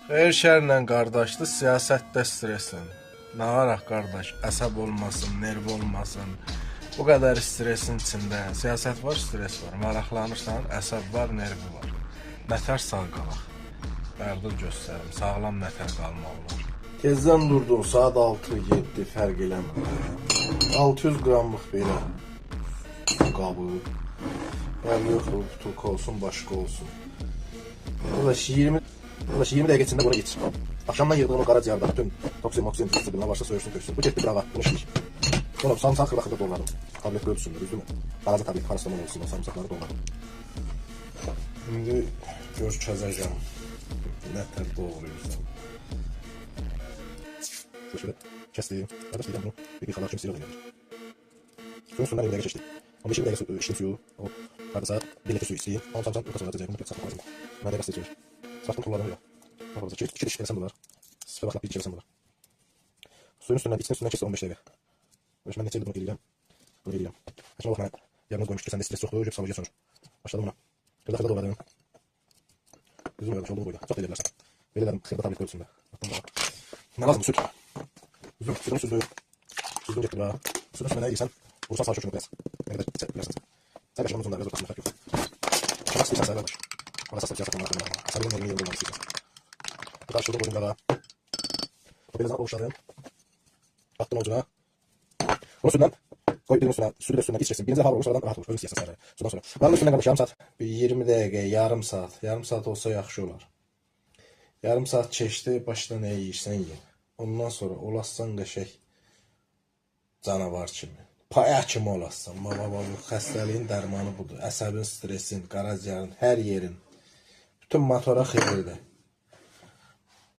Xeyir şərlə qardaşdır, siyasətdə stresin. Nə araq qardaş, əsəb olmasın, nerv olmasın. Bu qədər stresin içində siyasət var, stres var. Maraqlanırsan, əsəb var, nervi var. Nətər sağ qalaq? Bərdil göstərim, sağlam nətər qalmaq olar. Tezdən durdun, saat 6-7 fərq eləmir. 600 qramlıq belə qabı. Bəlli yoxdur, butulka olsun, başqa olsun. 20 dəqiqə içində buna getir. Axşamdan yığdığın o qaraciyarda bütün toksin, moksin, disiplinə varsa söyürsün, töksün. Bu getdi qırağa, bunu şirik. Sonra sarımsaq xırda-xırda doğradım. Tablet ölçüsündür, düzdürmü? Qaraca tablet, paracetamol olsun, o sarımsaqları doğradım. İndi görüşəcəyəm. Nətər doğrayırsan. Şöyle kəsdim. Qardaş deyirəm bunu. Bir xalar kimi sirə oynayır. Suyun üstündən 20 dəqiqə keçdi. 15-20 dəqiqə içdim suyu. O hardasa 1 litr su içdim. Ondan sonra yuxarı sonra bunu saxlamaq lazım. Mənə dəqiqə istəyir. Saxtım kullandım ya. Orada 2 diş eləsəm bunlar. Sıfır vaxtla bir diş eləsəm bunlar. Suyun üstündən keçdi 15 dəqiqə. Mən neçə ildir bunu eləyirəm. Bunu eləyirəm. Həkim olaraq mənə yarımız qoymuş ki, səndə stres çoxdur, psixologiya sonuç. Başladım buna. Xırda-xırda doğradım. Üzüm yoxdur, olduğu boyda. Çox da edə bilərsən. Belə elədim, xırda tablet ölçüsündə. Nə lazımdır? Süt. Üzüm, sütün süzdüyüm. Süzdüm getdim bura. Sütün üstündə nə edirsən? Vursan sağ kökünü biraz. Nə qədər içə bilərsən. Sən yaşamın uzunları biraz ortasını xərk yox. Şamak istəyirsən səhər qardaş. Ona əsas siyasət olmalı qılmalı. Səbirin yerini yıldırmalı istəyirsən. Bu qarşılığı boyunlara. Belə zaman ovuşladım. Attım ucuna. Onun üstündən qoy birinin üstünə, sütü də üstündən geçirsin. Birinci hava olur, sonradan rahat olur. Özün istəyirsən səhərə. Sudan sonra. Bunun üstündən qardaş yarım saat. Bir 20 dəqiqə, yarım saat. Yarım saat olsa yaxşı olar. Yarım saat keçdi, başda nə yeyirsən ye. Ondan sonra olassan qəşək canavar kimi. Paya kimi olassan. Bu xəstəliyin dərmanı budur. Əsəbin, stresin, qaraciyarın, hər yerin. Bütün motora xeyirdir.